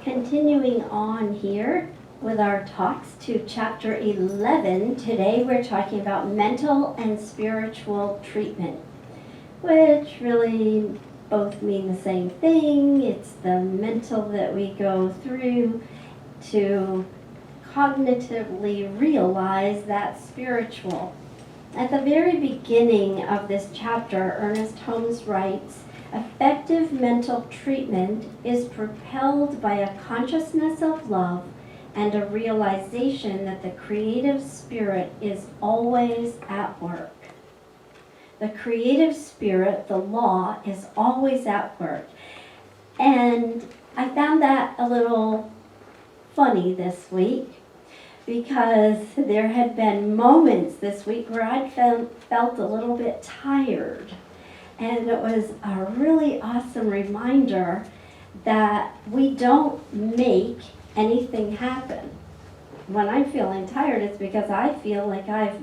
Continuing on here with our talks to chapter 11, today we're talking about mental and spiritual treatment, which really both mean the same thing. It's the mental that we go through to cognitively realize that spiritual. At the very beginning of this chapter, Ernest Holmes writes, effective mental treatment is propelled by a consciousness of love and a realization that the creative spirit is always at work. The creative spirit, the law, is always at work. And I found that a little funny this week because there had been moments this week where I felt a little bit tired. And it was a really awesome reminder that we don't make anything happen. When I'm feeling tired, it's because I feel like I've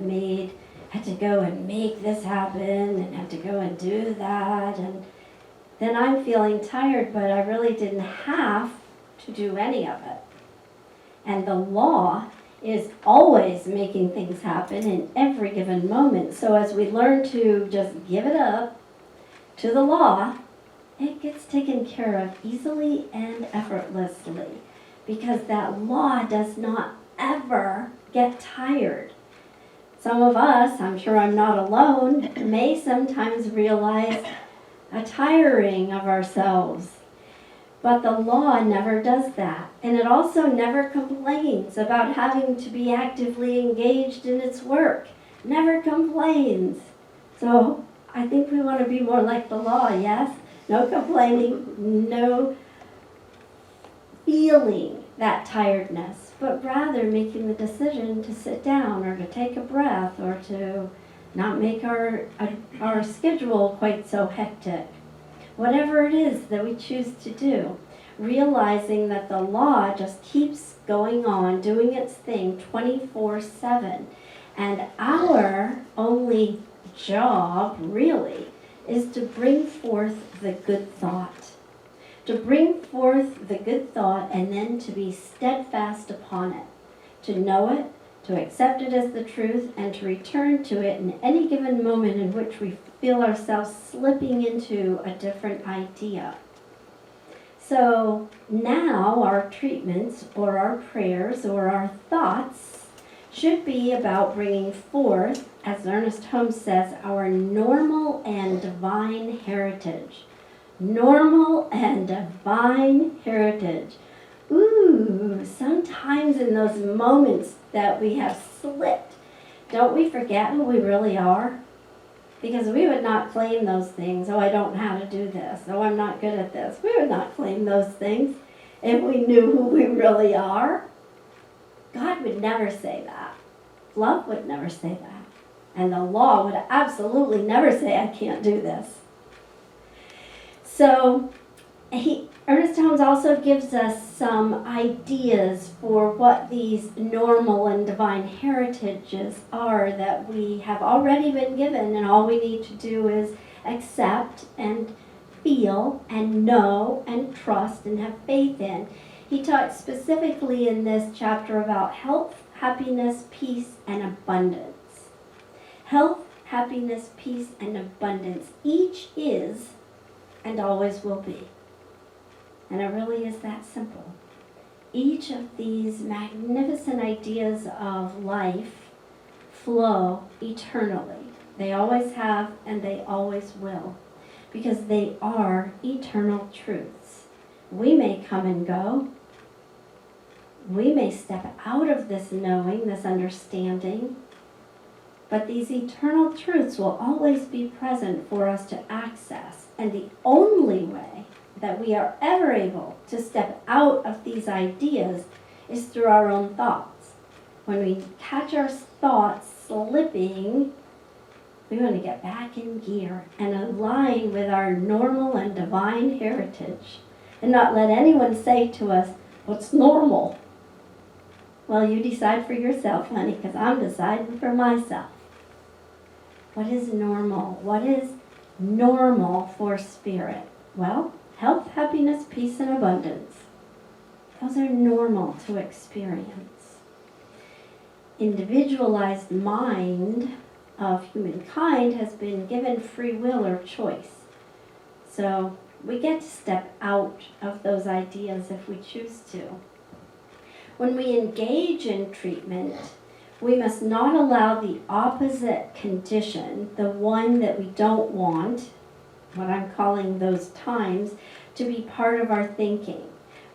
had to go and make this happen and had to go and do that. And then I'm feeling tired, but I really didn't have to do any of it. And the law is always making things happen in every given moment. So as we learn to just give it up to the law, it gets taken care of easily and effortlessly, because that law does not ever get tired. Some of us, I'm sure I'm not alone, may sometimes realize a tiring of ourselves, but the law never does that. And it also never complains about having to be actively engaged in its work. Never complains. So I think we want to be more like the law, yes? No complaining, no feeling that tiredness, but rather making the decision to sit down or to take a breath or to not make our schedule quite so hectic. Whatever it is that we choose to do, realizing that the law just keeps going on, doing its thing 24/7, and our only job really is to bring forth the good thought. To bring forth the good thought and then to be steadfast upon it. To know it, to accept it as the truth, and to return to it in any given moment in which we feel ourselves slipping into a different idea. So now our treatments or our prayers or our thoughts should be about bringing forth, as Ernest Holmes says, our normal and divine heritage. Normal and divine heritage. Ooh, sometimes in those moments that we have slipped, don't we forget who we really are? Because we would not claim those things. Oh, I don't know how to do this. Oh, I'm not good at this. We would not claim those things if we knew who we really are. God would never say that. Love would never say that. And the law would absolutely never say, I can't do this. So Ernest Holmes also gives us some ideas for what these normal and divine heritages are that we have already been given, and all we need to do is accept and feel and know and trust and have faith in. He talks specifically in this chapter about health, happiness, peace, and abundance. Health, happiness, peace, and abundance. Each is and always will be. And it really is that simple. Each of these magnificent ideas of life flow eternally. They always have and they always will, because they are eternal truths. We may come and go. We may step out of this knowing, this understanding, but these eternal truths will always be present for us to access. And the only way that we are ever able to step out of these ideas is through our own thoughts. When we catch our thoughts slipping, we want to get back in gear and align with our normal and divine heritage and not let anyone say to us, what's normal? Well, you decide for yourself, honey, because I'm deciding for myself. What is normal? What is normal for spirit? Well, health, happiness, peace, and abundance. Those are normal to experience. Individualized mind of humankind has been given free will or choice. So we get to step out of those ideas if we choose to. When we engage in treatment, we must not allow the opposite condition, the one that we don't want, what I'm calling those times, to be part of our thinking.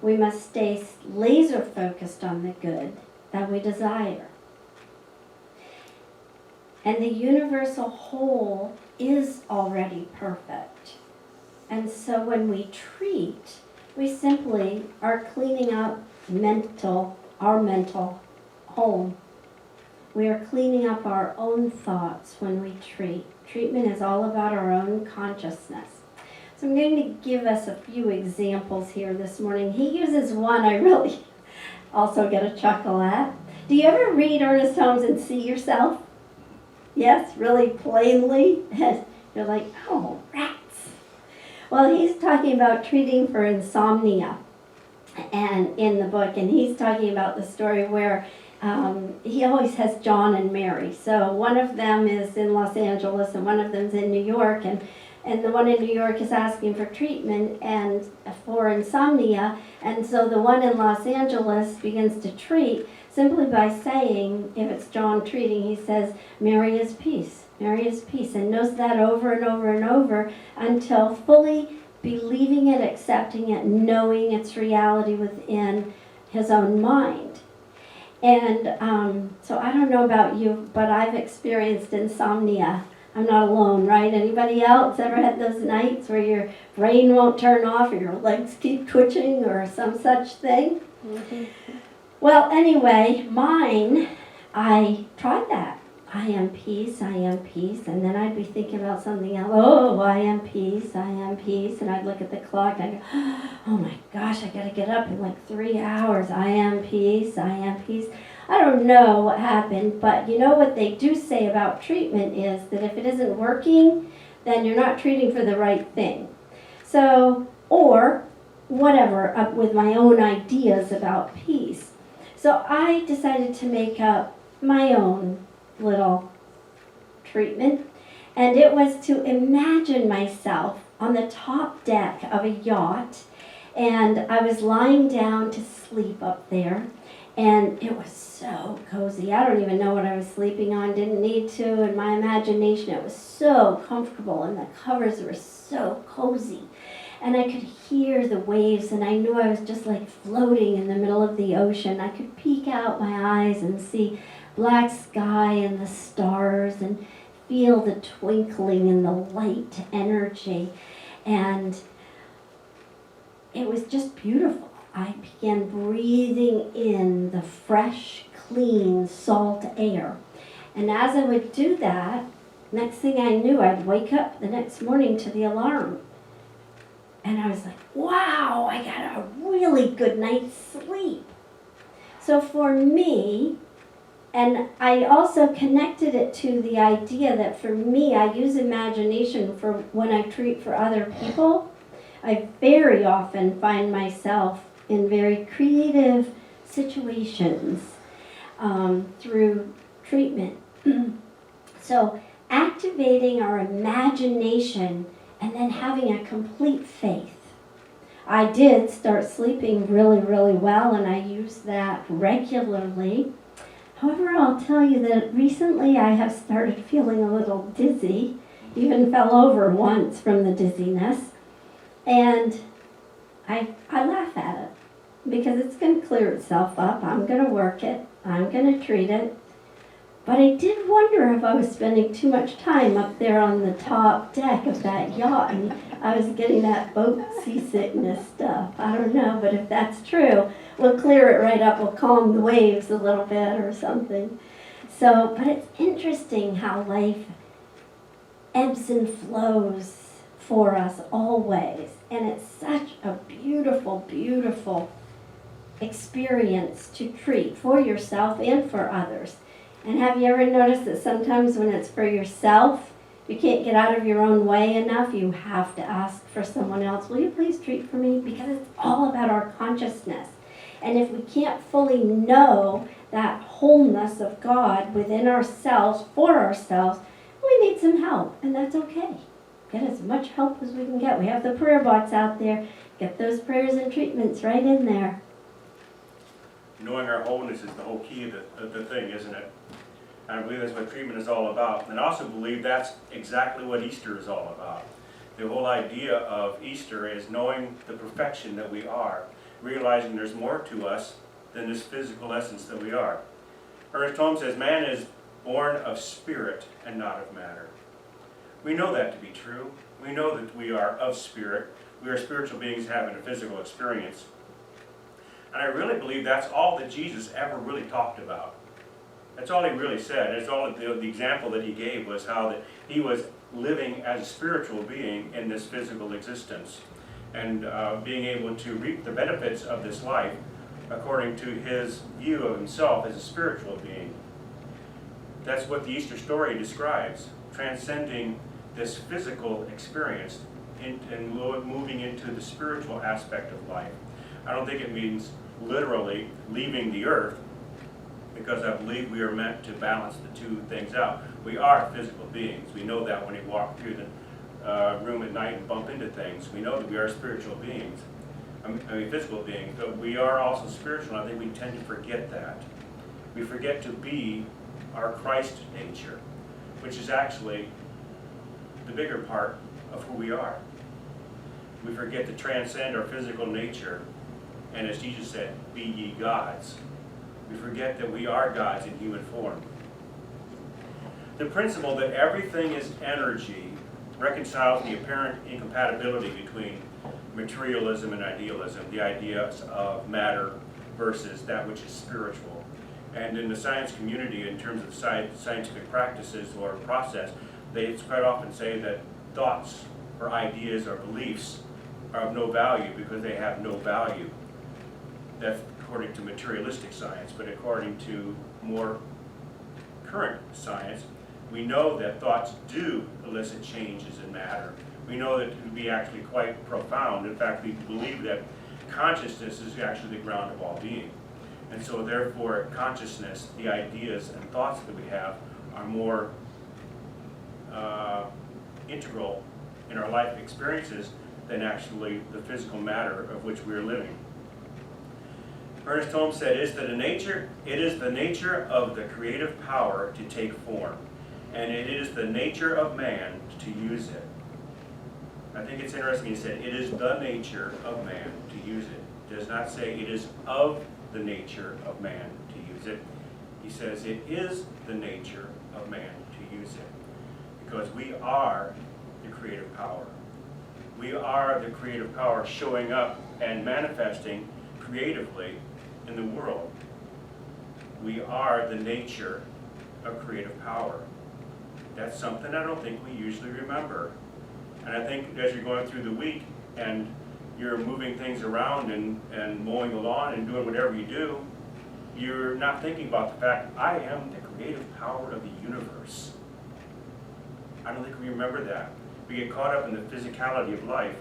We must stay laser focused on the good that we desire. And the universal whole is already perfect. And so when we treat, we simply are cleaning up our mental home. We are cleaning up our own thoughts when we treat. Treatment is all about our own consciousness. So I'm going to give us a few examples here this morning. He uses one I really also get a chuckle at. Do you ever read Ernest Holmes and see yourself? Yes, really plainly? You're like, oh, rats. Well, he's talking about treating for insomnia and in the book, and he's talking about the story where he always has John and Mary. So one of them is in Los Angeles and one of them's in New York, and the one in New York is asking for treatment and for insomnia, and so the one in Los Angeles begins to treat simply by saying, if it's John treating, he says, Mary is peace, Mary is peace, and knows that over and over and over until fully believing it, accepting it, knowing its reality within his own mind. And so I don't know about you, but I've experienced insomnia. I'm not alone, right? Anybody else ever had those nights where your brain won't turn off or your legs keep twitching or some such thing? Mm-hmm. Well, anyway, mine, I tried that. I am peace, and then I'd be thinking about something else. Oh, I am peace, and I'd look at the clock and I'd go, oh my gosh, I gotta get up in like 3 hours. I am peace. I don't know what happened, but you know what they do say about treatment is that if it isn't working, then you're not treating for the right thing. So, or whatever, up with my own ideas about peace. So I decided to make up my own little treatment, and it was to imagine myself on the top deck of a yacht, and I was lying down to sleep up there, and it was so cozy. I don't even know what I was sleeping on, didn't need to. In my imagination, it was so comfortable, and the covers were so cozy. And I could hear the waves, and I knew I was just like floating in the middle of the ocean. I could peek out my eyes and see black sky and the stars and feel the twinkling and the light energy. And it was just beautiful. I began breathing in the fresh, clean, salt air. And as I would do that, next thing I knew, I'd wake up the next morning to the alarm. And I was like, wow, I got a really good night's sleep. So for me, and I also connected it to the idea that for me, I use imagination for when I treat for other people. I very often find myself in very creative situations through treatment. So activating our imagination and then having a complete faith. I did start sleeping really, really well, and I use that regularly. However, I'll tell you that recently I have started feeling a little dizzy, even fell over once from the dizziness, and I laugh at it because it's going to clear itself up. I'm going to work it. I'm going to treat it. But I did wonder if I was spending too much time up there on the top deck of that yacht, and I was getting that boat seasickness stuff. I don't know, but if that's true, we'll clear it right up. We'll calm the waves a little bit or something. So, but it's interesting how life ebbs and flows for us always. And it's such a beautiful, beautiful experience to treat for yourself and for others. And have you ever noticed that sometimes when it's for yourself, you can't get out of your own way enough, you have to ask for someone else, will you please treat for me? Because it's all about our consciousness. And if we can't fully know that wholeness of God within ourselves, for ourselves, we need some help, and that's okay. Get as much help as we can get. We have the prayer box out there. Get those prayers and treatments right in there. Knowing our wholeness is the whole key of the thing, isn't it? And I believe that's what treatment is all about. And I also believe that's exactly what Easter is all about. The whole idea of Easter is knowing the perfection that we are, realizing there's more to us than this physical essence that we are. Ernest Holmes says, man is born of spirit and not of matter. We know that to be true. We know that we are of spirit. We are spiritual beings having a physical experience. And I really believe that's all that Jesus ever really talked about. That's all he really said. It's all the example that he gave was how that he was living as a spiritual being in this physical existence and being able to reap the benefits of this life according to his view of himself as a spiritual being. That's what the Easter story describes, transcending this physical experience and moving into the spiritual aspect of life. I don't think it means literally leaving the earth, because I believe we are meant to balance the two things out. We are physical beings. We know that when we walk through the room at night and bump into things. We know that we are spiritual beings. I mean physical beings, but we are also spiritual. I think we tend to forget that. We forget to be our Christ nature, which is actually the bigger part of who we are. We forget to transcend our physical nature, and as Jesus said, be ye gods. We forget that we are gods in human form. The principle that everything is energy reconciles the apparent incompatibility between materialism and idealism, the ideas of matter versus that which is spiritual. And in the science community, in terms of scientific practices or process, they quite often say that thoughts or ideas or beliefs are of no value because they have no value. That's according to materialistic science, but according to more current science, we know that thoughts do elicit changes in matter. We know that it can be actually quite profound. In fact, we believe that consciousness is actually the ground of all being. And so therefore, consciousness, the ideas and thoughts that we have are more integral in our life experiences than actually the physical matter of which we are living. Ernest Holmes said, it is the nature of the creative power to take form, and it is the nature of man to use it. I think it's interesting he said, it is the nature of man to use it. It does not say it is of the nature of man to use it. He says it is the nature of man to use it, because we are the creative power. We are the creative power showing up and manifesting creatively in the world. We are the nature of creative power. That's something I don't think we usually remember. And I think as you're going through the week and you're moving things around and mowing the lawn and doing whatever you do, you're not thinking about the fact, I am the creative power of the universe. I don't think we remember that. We get caught up in the physicality of life.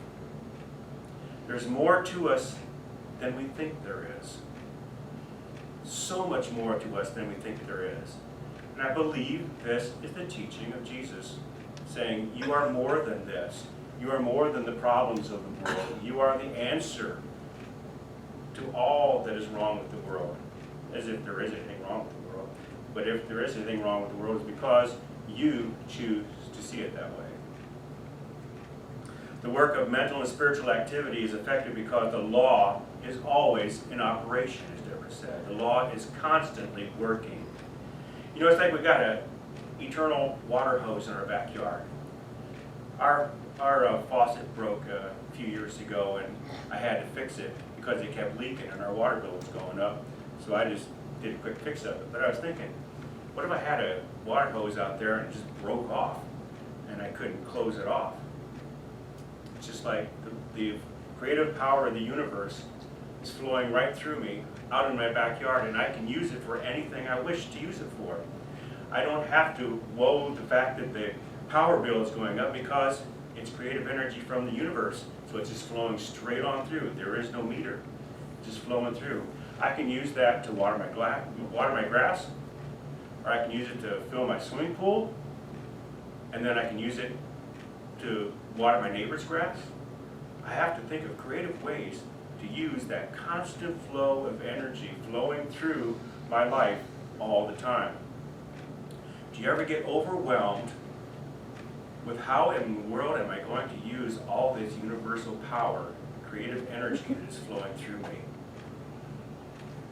There's more to us than we think there is. So much more to us than we think there is. And I believe this is the teaching of Jesus, saying you are more than this. You are more than the problems of the world. You are the answer to all that is wrong with the world. As if there is anything wrong with the world. But if there is anything wrong with the world, it's because you choose to see it that way. The work of mental and spiritual activity is effective because the law is always in operation, as Deborah said. The law is constantly working. You know, it's like we've got an eternal water hose in our backyard. Our faucet broke a few years ago, and I had to fix it because it kept leaking and our water bill was going up. So I just did a quick fix of it. But I was thinking, what if I had a water hose out there and it just broke off and I couldn't close it off? It's just like the creative power of the universe is flowing right through me out in my backyard, and I can use it for anything I wish to use it for. I don't have to woe the fact that the power bill is going up because it's creative energy from the universe, so it's just flowing straight on through. There is no meter. just flowing through. I can use that to water my grass, or I can use it to fill my swimming pool, and then I can use it to water my neighbor's grass. I have to think of creative ways to use that constant flow of energy flowing through my life all the time. Do you ever get overwhelmed with how in the world am I going to use all this universal power, creative energy that is flowing through me?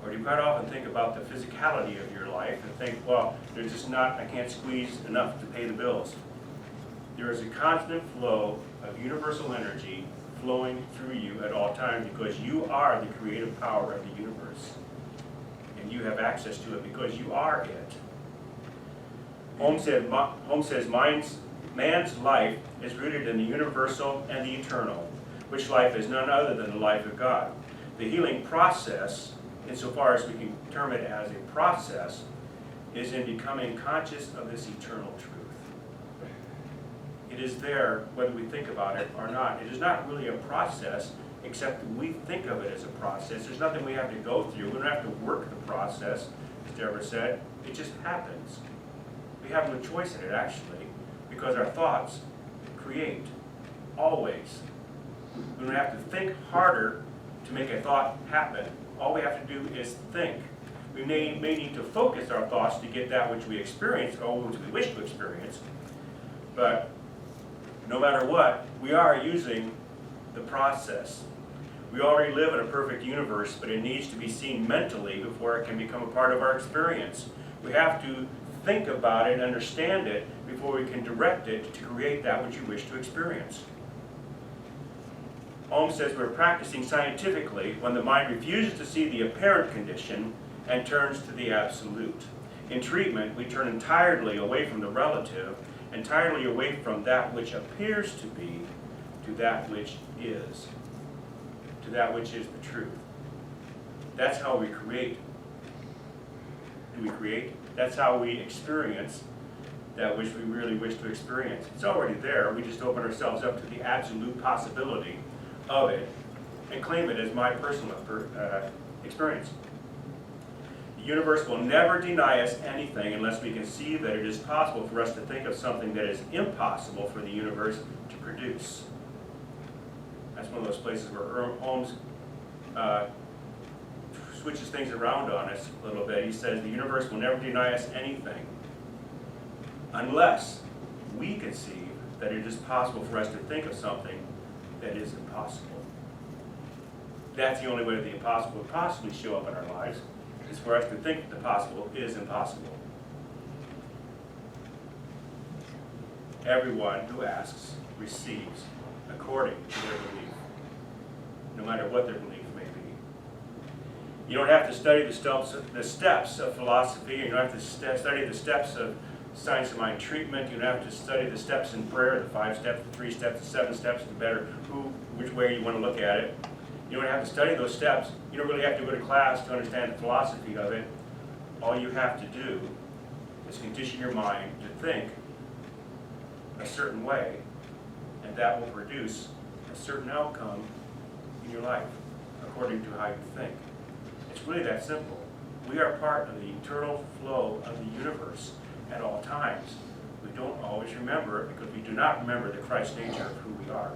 Or do you quite often think about the physicality of your life and think, well, there's just not, I can't squeeze enough to pay the bills. There is a constant flow of universal energy flowing through you at all times because you are the creative power of the universe. And you have access to it because you are it. Holmes says man's life is rooted in the universal and the eternal, which life is none other than the life of God. The healing process, insofar as we can term it as a process, is in becoming conscious of this eternal truth. It is there whether we think about it or not. It is not really a process, except that we think of it as a process. There's nothing we have to go through. We don't have to work the process, as Deborah said. It just happens. We have no choice in it, actually, because our thoughts create, always. We don't have to think harder to make a thought happen. All we have to do is think. We may need to focus our thoughts to get that which we experience or which we wish to experience, but no matter what, we are using the process. We already live in a perfect universe, but it needs to be seen mentally before it can become a part of our experience. We have to think about it and understand it before we can direct it to create that which you wish to experience. Holmes says we're practicing scientifically when the mind refuses to see the apparent condition and turns to the absolute. In treatment, we turn entirely away from the relative, entirely away from that which appears to be, to that which is, to that which is the truth. That's how we create. Do we create? That's how we experience that which we really wish to experience. It's already there. We just open ourselves up to the absolute possibility of it and claim it as my personal experience. The universe will never deny us anything unless we can see that it is possible for us to think of something that is impossible for the universe to produce. That's one of those places where Holmes switches things around on us a little bit. He says the universe will never deny us anything unless we conceive that it is possible for us to think of something that is impossible. That's the only way that the impossible would possibly show up in our lives, is for us to think that the possible is impossible. Everyone who asks receives according to their belief, no matter what their belief may be. You don't have to study the steps of philosophy. You don't have to study the steps of science of mind treatment. You don't have to study the steps in prayer, the 5 steps, the 3 steps, the 7 steps, the better which way you want to look at it. You don't have to study those steps. You don't really have to go to class to understand the philosophy of it. All you have to do is condition your mind to think a certain way, and that will produce a certain outcome in your life according to how you think. It's really that simple. We are part of the eternal flow of the universe at all times. We don't always remember it because we do not remember the Christ nature of who we are.